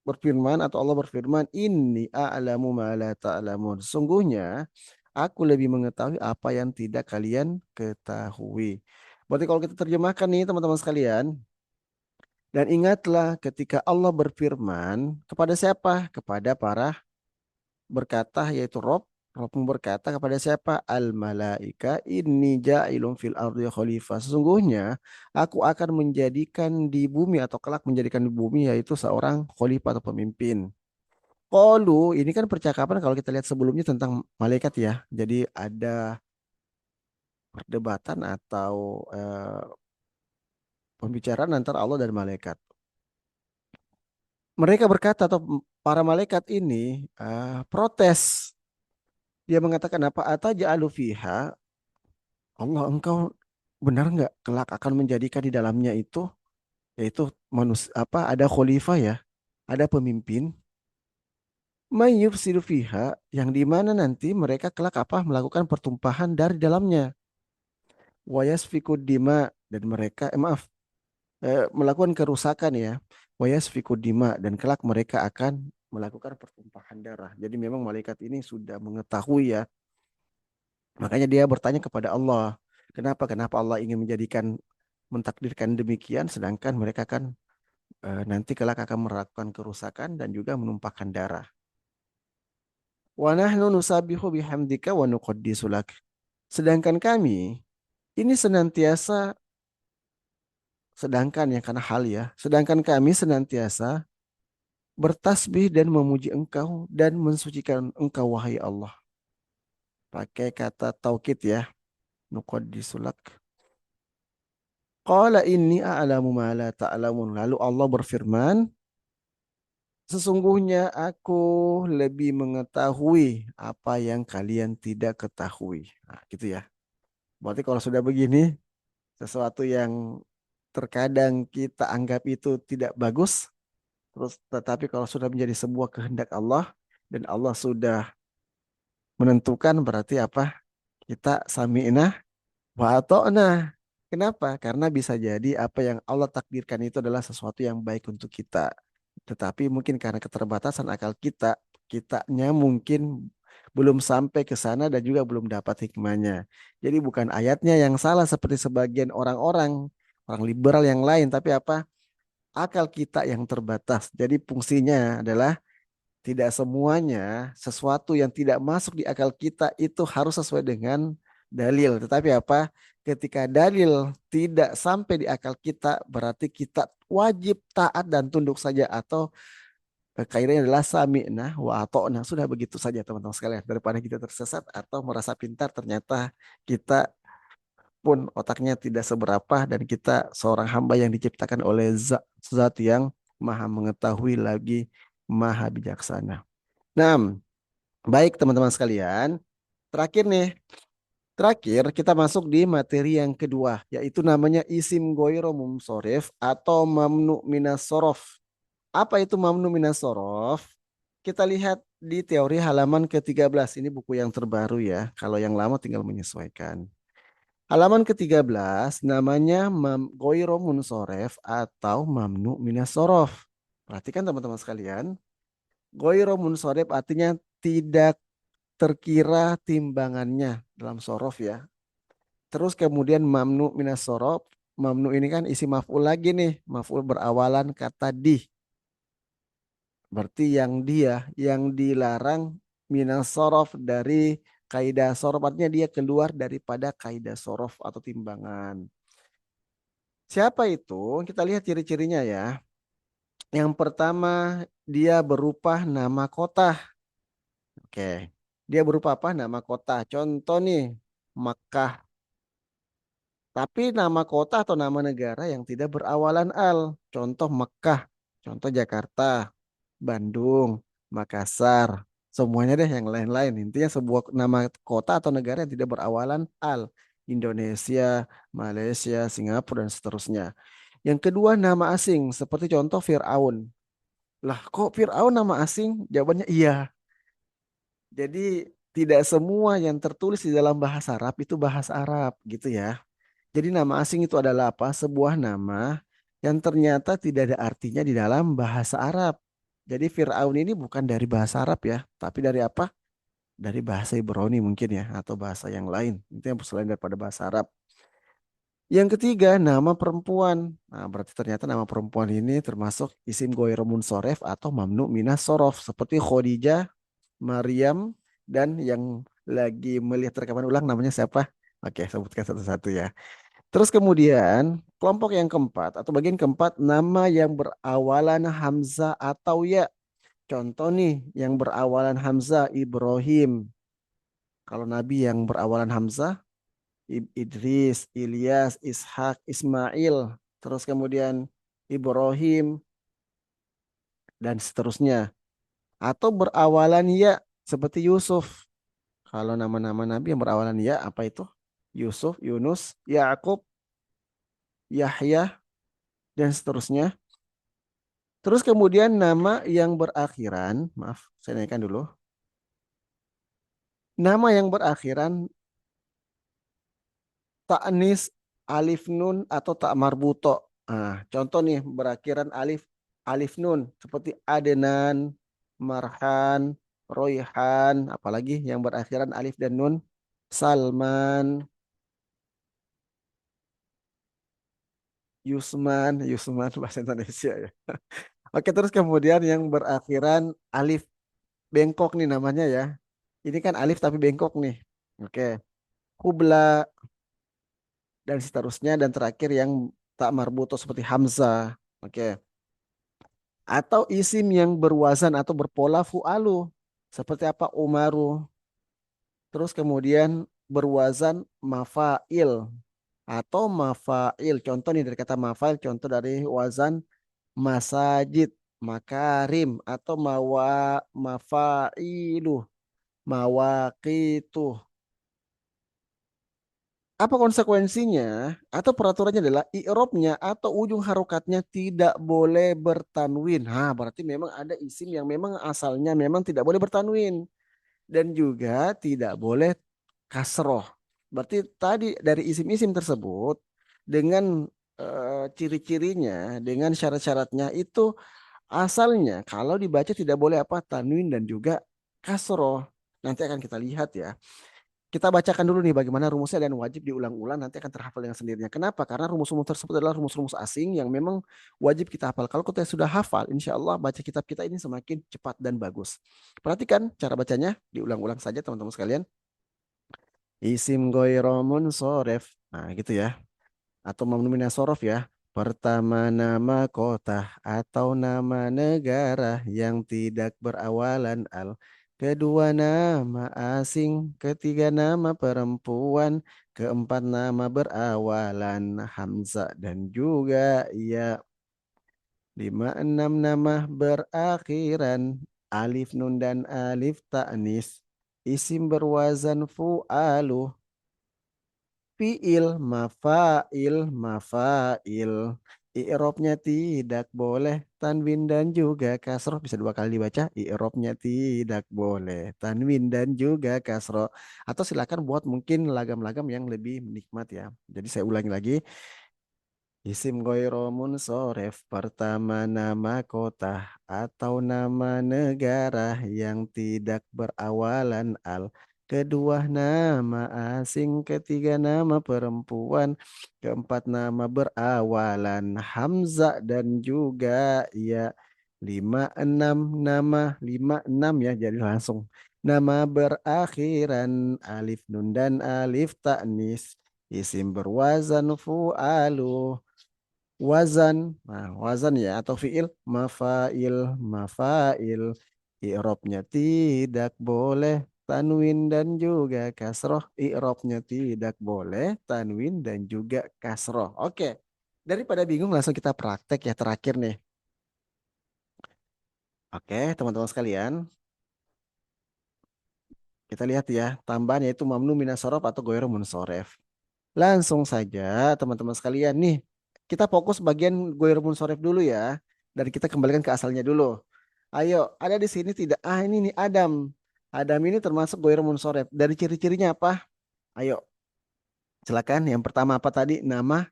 berfirman atau Allah berfirman, Inni a'lamu ma la ta'lamun. Sungguhnya aku lebih mengetahui apa yang tidak kalian ketahui. Berarti kalau kita terjemahkan nih teman-teman sekalian, dan ingatlah ketika Allah berfirman kepada siapa? Kepada para berkata yaitu Rob. Rob berkata kepada siapa? Al malaika inni ja'ilun fil ardi khalifah. Sesungguhnya aku akan menjadikan di bumi atau kelak menjadikan di bumi yaitu seorang khalifah atau pemimpin. Qalu ini kan percakapan kalau kita lihat sebelumnya tentang malaikat ya. Jadi ada perdebatan atau pembicaraan antara Allah dan malaikat. Mereka berkata atau para malaikat ini protes. Dia mengatakan apa? Ataja'alu fiha Allah engkau benar nggak kelak akan menjadikan di dalamnya itu yaitu manusia apa ada khalifah ya, ada pemimpin mayyufsidu fiha yang di mana nanti mereka kelak apa melakukan pertumpahan dari dalamnya wayasfikud dima dan mereka maaf melakukan kerusakan ya wayasfikud dima dan kelak mereka akan melakukan pertumpahan darah. Jadi memang malaikat ini sudah mengetahui ya. Makanya dia bertanya kepada Allah, kenapa Allah ingin menjadikan mentakdirkan demikian sedangkan mereka kan nanti kelak akan melakukan kerusakan dan juga menumpahkan darah. Wa nahnu nusabbihu bihamdika wa nuqaddisu lak. Sedangkan kami ini senantiasa sedangkan ya karena hal ya, sedangkan kami senantiasa bertasbih dan memuji engkau dan mensucikan engkau wahai Allah. Pakai kata taukid ya, nuqaddisu lak. Qala inni a'lamu ma la ta'lamun. Lalu Allah berfirman, sesungguhnya aku lebih mengetahui apa yang kalian tidak ketahui. Nah, gitu ya. Berarti kalau sudah begini, sesuatu yang terkadang kita anggap itu tidak bagus, terus tetapi kalau sudah menjadi sebuah kehendak Allah dan Allah sudah menentukan berarti apa? Kita sami'na wa ata'na. Kenapa? Karena bisa jadi apa yang Allah takdirkan itu adalah sesuatu yang baik untuk kita. Tetapi mungkin karena keterbatasan akal kita, kitanya mungkin belum sampai ke sana dan juga belum dapat hikmahnya. Jadi bukan ayatnya yang salah seperti sebagian orang-orang, orang liberal yang lain, tapi apa? Akal kita yang terbatas. Jadi fungsinya adalah tidak semuanya sesuatu yang tidak masuk di akal kita itu harus sesuai dengan dalil. Tetapi apa? Ketika dalil tidak sampai di akal kita, berarti kita wajib taat dan tunduk saja atau kaidahnya adalah sami'na wa ata'na. Sudah begitu saja teman-teman sekalian. Daripada kita tersesat atau merasa pintar ternyata kita pun otaknya tidak seberapa dan kita seorang hamba yang diciptakan oleh zat yang maha mengetahui lagi maha bijaksana. Nah, baik teman-teman sekalian. Terakhir nih, terakhir kita masuk di materi yang kedua, yaitu namanya isim goiro mumsorif atau mamnu minas sorof. Apa itu mamnu minas sorof? Kita lihat di teori halaman ke-13. Ini buku yang terbaru ya. Kalau yang lama tinggal menyesuaikan. Halaman ke-13 namanya goiro munsoref atau mamnu minas sorof. Perhatikan teman-teman sekalian. Goiro munsoref artinya tidak terkira timbangannya dalam sorof ya. Terus kemudian mamnu minas sorof, mamnu ini kan isi maf'ul lagi nih, maf'ul berawalan kata di. Berarti yang dilarang minas sorof dari kaidah sorof, artinya dia keluar daripada kaidah sorof atau timbangan. Siapa itu? Kita lihat ciri-cirinya ya. Yang pertama, dia berupa nama kota. Oke. Dia berupa apa? Nama kota. Contoh nih, Makkah. Tapi nama kota atau nama negara yang tidak berawalan al. Contoh Mekah, contoh Jakarta, Bandung, Makassar. Semuanya deh yang lain-lain. Intinya sebuah nama kota atau negara yang tidak berawalan al. Indonesia, Malaysia, Singapura, dan seterusnya. Yang kedua nama asing, seperti contoh Fir'aun. Lah kok Fir'aun nama asing? Jawabannya iya. Jadi tidak semua yang tertulis di dalam bahasa Arab itu bahasa Arab gitu ya. Jadi nama asing itu adalah apa? Sebuah nama yang ternyata tidak ada artinya di dalam bahasa Arab. Jadi Fir'aun ini bukan dari bahasa Arab ya, tapi dari apa? Dari bahasa Ibrani mungkin ya, atau bahasa yang lain. Itu yang selain daripada bahasa Arab. Yang ketiga, nama perempuan. Nah, berarti ternyata nama perempuan ini termasuk isim goiro munsoref atau mamnu minas sorof. Seperti Khadijah, Maryam, dan yang lagi melihat rekaman ulang namanya siapa? Oke, sebutkan satu-satu ya. Terus kemudian kelompok yang keempat atau bagian keempat nama yang berawalan Hamzah atau ya. Contoh nih yang berawalan Hamzah Ibrahim. Kalau nabi yang berawalan Hamzah Idris, Ilyas, Ishak, Ismail. Terus kemudian Ibrahim dan seterusnya. Atau berawalan ya seperti Yusuf. Kalau nama-nama nabi yang berawalan ya apa itu? Yusuf, Yunus, Yakub, Yahya dan seterusnya. Terus kemudian nama yang berakhiran, maaf, saya naikkan dulu. Nama yang berakhiran taknis alif nun atau tak marbuto. Nah, contoh nih berakhiran alif alif nun seperti Adenan, Marhan, Royhan, apalagi yang berakhiran alif dan nun, Salman, Yusman bahasa Indonesia ya. Oke, terus kemudian yang berakhiran alif bengkok nih namanya ya. Ini kan alif tapi bengkok nih. Oke. Kubla dan seterusnya dan terakhir yang tak marbuto seperti Hamzah. Oke. Atau isim yang berwazan atau berpola fu'alu. Seperti apa? Umaru. Terus kemudian berwazan mafail atau mafail. Contoh nih dari kata mafail, contoh dari wazan masajid, makarim atau mafailu, mawaqitu. Apa konsekuensinya atau peraturannya adalah i'robnya atau ujung harokatnya tidak boleh bertanwin. Nah, berarti memang ada isim yang memang asalnya memang tidak boleh bertanwin dan juga tidak boleh kasroh. Berarti tadi dari isim-isim tersebut dengan ciri-cirinya, dengan syarat-syaratnya itu asalnya kalau dibaca tidak boleh apa tanwin dan juga kasroh. Nanti akan kita lihat ya. Kita bacakan dulu nih bagaimana rumusnya dan wajib diulang-ulang nanti akan terhafal dengan sendirinya. Kenapa? Karena rumus-rumus tersebut adalah rumus-rumus asing yang memang wajib kita hafal. Kalau kita sudah hafal, insya Allah baca kitab kita ini semakin cepat dan bagus. Perhatikan cara bacanya, diulang-ulang saja teman-teman sekalian. Isim goiromun soref. Nah gitu ya. Atau mamnu sorof ya. Pertama nama kota atau nama negara yang tidak berawalan al. Kedua nama asing. Ketiga nama perempuan. Keempat nama berawalan hamzah dan juga ya. Lima enam nama berakhiran alif nun dan alif ta'nis. Isim berwazan fu'alu. Fiil, mafail. I'robnya tidak boleh tanwin dan juga kasroh. Bisa dua kali dibaca. I'robnya tidak boleh tanwin dan juga kasroh. Atau silakan buat mungkin lagam-lagam yang lebih nikmat ya. Jadi saya ulangi lagi. Isim goiromun soref pertama nama kota atau nama negara yang tidak berawalan al. kedua nama asing, ketiga nama perempuan, keempat nama berawalan hamzah dan juga ya, lima enam nama, lima enam ya, jadi langsung nama berakhiran alif nun dan alif taknis, isim berwazan fu'alu, wazan, nah wazan ya atau fiil, mafail, mafail, i'robnya tidak boleh tanwin dan juga kasroh, i'robnya tidak boleh tanwin dan juga kasroh. Oke, daripada bingung langsung kita praktek ya terakhir nih. Oke, teman-teman sekalian, kita lihat ya tambahannya itu mamnu minas sorof atau goiru munsoref. Langsung saja teman-teman sekalian nih, kita fokus bagian goir munsoref dulu ya. Dan kita kembalikan ke asalnya dulu. Ayo, ada di sini tidak? Ah, ini nih Adam. Adam ini termasuk goir munsoref. Dari ciri-cirinya apa? Ayo, silakan. Yang pertama apa tadi? Nama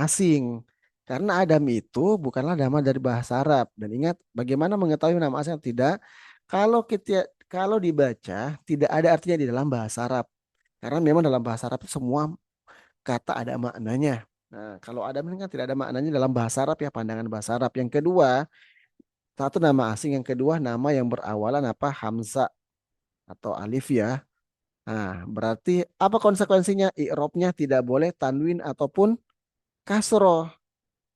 asing. Karena Adam itu bukanlah nama dari bahasa Arab. Dan ingat, bagaimana mengetahui nama asing atau tidak? Kalau dibaca tidak ada artinya di dalam bahasa Arab. Karena memang dalam bahasa Arab itu semua kata ada maknanya. Nah, kalau Adam ini kan tidak ada maknanya dalam bahasa Arab ya, pandangan bahasa Arab. Yang kedua, satu nama asing, yang kedua nama yang berawalan apa? Hamzah atau alif ya. Nah, berarti apa konsekuensinya? I'robnya tidak boleh tanwin ataupun kasroh.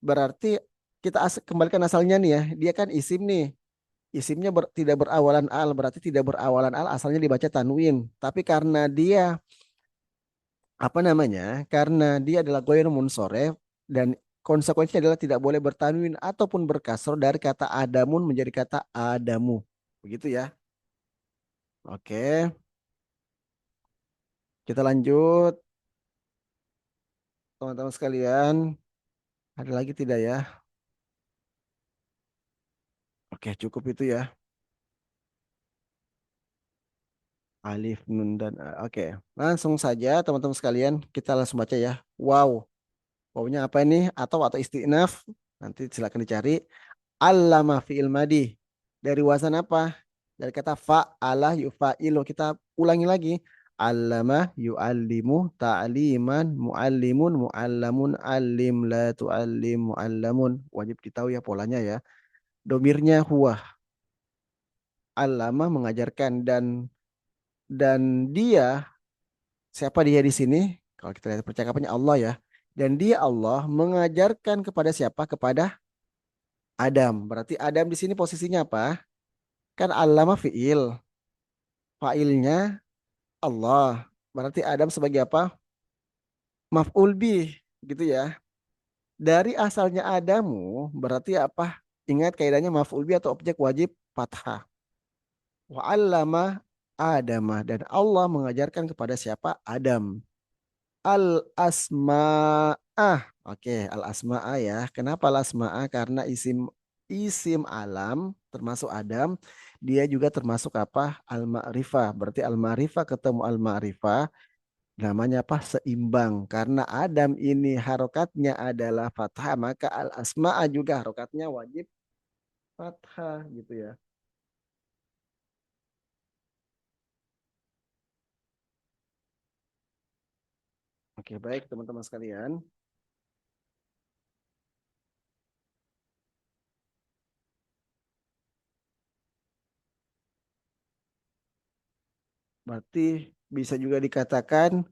Berarti kita kembalikan asalnya nih ya. Dia kan isim nih. Isimnya tidak berawalan al, berarti tidak berawalan al asalnya dibaca tanwin. Tapi karena dia apa namanya? Karena dia adalah goir munsoref dan konsekuensinya adalah tidak boleh bertanwin ataupun berkasroh dari kata adamun menjadi kata adamu. Begitu ya. Oke, kita lanjut teman-teman sekalian. Ada lagi tidak ya? Oke, cukup itu ya. Alif, nun dan A. Oke, langsung saja teman-teman sekalian kita langsung baca ya. Wow, wownya apa ini? Atau istinaf? Nanti silakan dicari. Allama fi'il madi. Dari wazan apa? Dari kata fa'alah yufa'ilu. Kita ulangi lagi. Allama yu'allimu ta'liman mu'allimun mu'allamun allim la tu'allim mu'allamun. Wajib ditahu ya polanya ya. Domirnya huwa. Allama mengajarkan dan dia, siapa dia di sini? Kalau kita lihat percakapannya Allah ya. Dan dia Allah mengajarkan kepada siapa? Kepada Adam. Berarti Adam di sini posisinya apa? Kan allama fi'il. Fa'ilnya Allah. Berarti Adam sebagai apa? Maf'ul bih, gitu ya. Dari asalnya Adamu, berarti apa? Ingat kaidahnya maf'ul bih atau objek wajib fathah. Wa 'allama Adamah dan Allah mengajarkan kepada siapa? Adam. Al asma'ah. Oke, al asma'ah ya. Kenapa al asma'ah? Karena isim alam termasuk Adam, dia juga termasuk apa? Al ma'rifah. Berarti al ma'rifah ketemu al ma'rifah namanya apa? Seimbang. Karena Adam ini harokatnya adalah fathah, maka al asma'ah juga harokatnya wajib fathah gitu ya. Oke, baik teman-teman sekalian. Berarti bisa juga dikatakan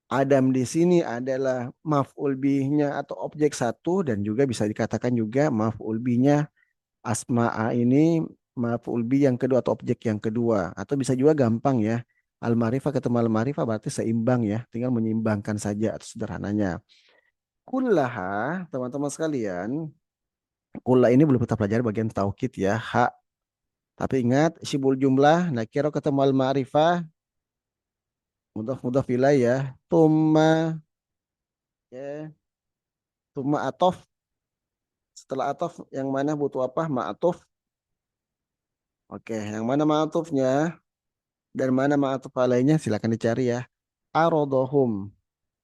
Adam di sini adalah maf'ul bihnya atau objek satu dan juga bisa dikatakan juga maf'ul bihnya asma'a ini maf'ul bih yang kedua atau objek yang kedua atau bisa juga gampang ya. Al-ma'rifah ketemu al-ma'rifah berarti seimbang ya, tinggal menyeimbangkan saja atau sederhananya. Kullaha, teman-teman sekalian, kullah ini belum kita pelajari bagian taukid ya, hak. Tapi ingat, sibul jumlah, nakiro ketemu al-ma'rifah, mudhaf ilaih ya, tumma ya, tumma atof. Setelah atof yang mana butuh apa? Ma'atuf. Oke, yang mana ma'atufnya dan mana ma'atuf alainya silakan dicari ya. Arodohum.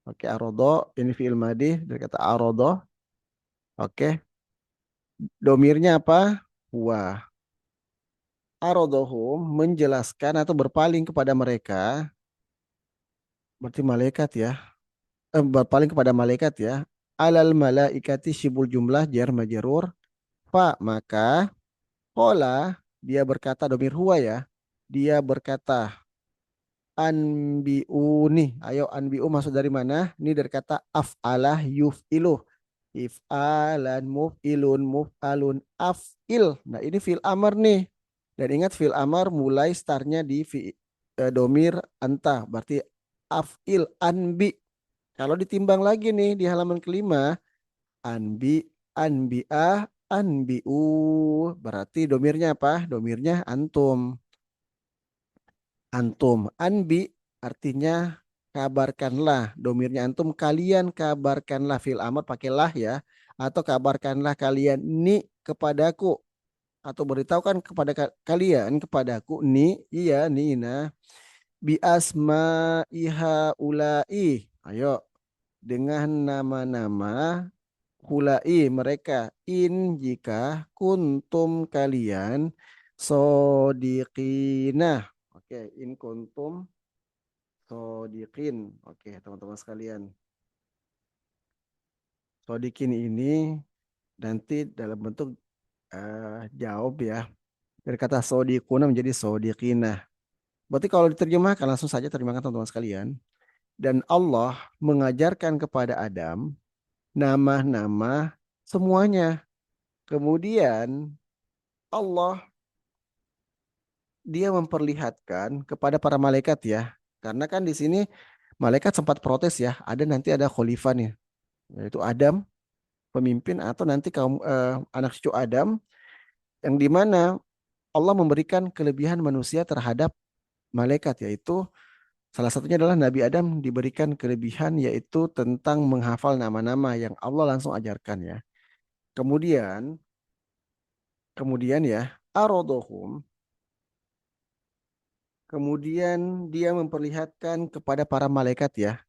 Oke, arodo ini fi'il madhi dari kata arodo. Oke, domirnya apa? Huwa. Arodohum menjelaskan atau berpaling kepada mereka, berarti malaikat ya, berpaling kepada malaikat ya. Alal malaikati syibul jumlah jar majrur. Fa maka kola dia berkata domir huwa ya. Dia berkata anbiuni. Ayo anbiu masuk dari mana? Ini dari kata af'alah yuf'ilu. If'alan muf'ilun muf'alun af'il. Nah ini fil amar nih. Dan ingat fil amar mulai startnya di domir anta. Berarti af'il anbi. Kalau ditimbang lagi nih di halaman kelima. Anbi, anbi'ah, anbi'u. Berarti domirnya apa? Domirnya antum. Antum. Anbi artinya kabarkanlah. Domirnya antum. Kalian kabarkanlah. Fil amar pakailah ya. Atau kabarkanlah kalian ni kepadaku. Atau beritahukan kepada kalian kepadaku ni. Iya ni nah. Bi asma iha ulai. Ayo. Dengan nama-nama hulai mereka in jika kuntum kalian sodiqina. Oke, in kuntum sodiqin. Oke, teman-teman sekalian. Sodiqin ini nanti dalam bentuk jawab ya. Dari kata sodiquna menjadi sodiqina. Berarti kalau diterjemahkan langsung saja terjemahkan teman-teman sekalian. Dan Allah mengajarkan kepada Adam nama-nama semuanya. Kemudian Allah dia memperlihatkan kepada para malaikat ya. Karena kan di sini malaikat sempat protes ya. Ada nanti ada khalifah nih, yaitu Adam pemimpin atau nanti kaum anak cucu Adam yang di mana Allah memberikan kelebihan manusia terhadap malaikat yaitu salah satunya adalah Nabi Adam diberikan kelebihan yaitu tentang menghafal nama-nama yang Allah langsung ajarkan ya. Kemudian kemudian ya arodohum. Kemudian dia memperlihatkan kepada para malaikat ya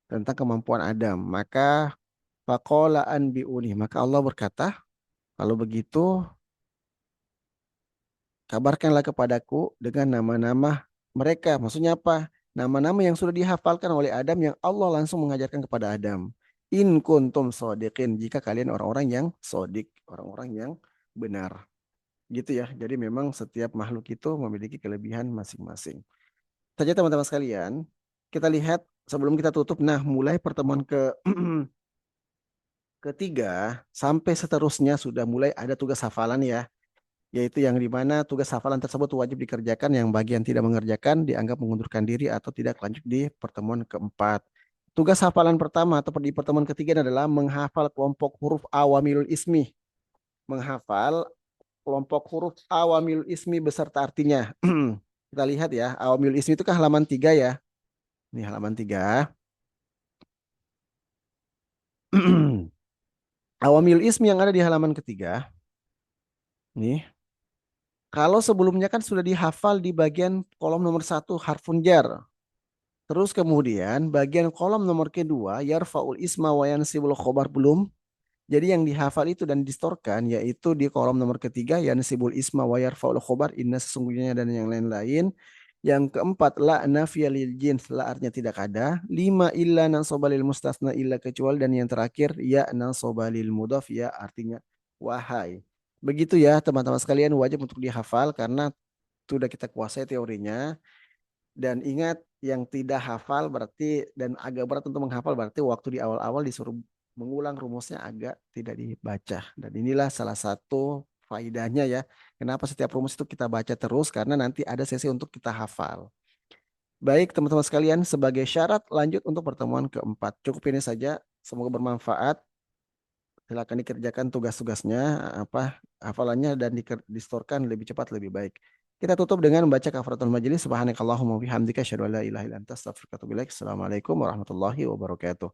tentang kemampuan Adam. Maka faqala anbi'uni. Maka Allah berkata, kalau begitu kabarkanlah kepadaku dengan nama-nama mereka. Maksudnya apa? Nama-nama yang sudah dihafalkan oleh Adam yang Allah langsung mengajarkan kepada Adam. In kuntum sodiqin. Jika kalian orang-orang yang sodik. Orang-orang yang benar. Gitu ya. Jadi memang setiap makhluk itu memiliki kelebihan masing-masing. Saja teman-teman sekalian, kita lihat sebelum kita tutup. Nah, mulai pertemuan ketiga sampai seterusnya sudah mulai ada tugas hafalan ya, yaitu yang di mana tugas hafalan tersebut wajib dikerjakan, yang bagian tidak mengerjakan dianggap mengundurkan diri atau tidak lanjut di pertemuan keempat. Tugas hafalan pertama atau di pertemuan ketiga adalah menghafal kelompok huruf awamilul ismi. Menghafal kelompok huruf awamilul ismi beserta artinya. Kita lihat ya, awamilul ismi itu kan halaman 3 ya. Ini halaman 3. Awamil ismi yang ada di halaman ketiga. Nih, kalau sebelumnya kan sudah dihafal di bagian kolom nomor 1 harfun jar. Terus kemudian bagian kolom nomor kedua yarfaul isma wa yansibul khobar belum. Jadi yang dihafal itu dan distorkan yaitu di kolom nomor ketiga yansibul isma wa yarfaul khobar inna sesungguhnya dan yang lain-lain. Yang keempat la nafiya lil jins la artinya tidak ada. Lima illa nasobalil mustasna illa kecuali, dan yang terakhir ya nasobalil mudhaf ya artinya wahai. Begitu ya teman-teman sekalian, wajib untuk dihafal karena sudah kita kuasai teorinya. Dan ingat yang tidak hafal berarti dan agak berat untuk menghafal berarti waktu di awal-awal disuruh mengulang rumusnya agak tidak dibaca. Dan inilah salah satu faidahnya ya. Kenapa setiap rumus itu kita baca terus karena nanti ada sesi untuk kita hafal. Baik teman-teman sekalian, sebagai syarat lanjut untuk pertemuan keempat. Cukup ini saja. Semoga bermanfaat. Silakan dikerjakan tugas-tugasnya apa hafalannya dan distorkan lebih cepat lebih baik. Kita tutup dengan membaca kafaratul majelis. Subhanakallahumma bihamdika asyhadu an la ilaha illa anta astaghfiruka wa atubu ilaik. Assalamualaikum warahmatullahi wabarakatuh.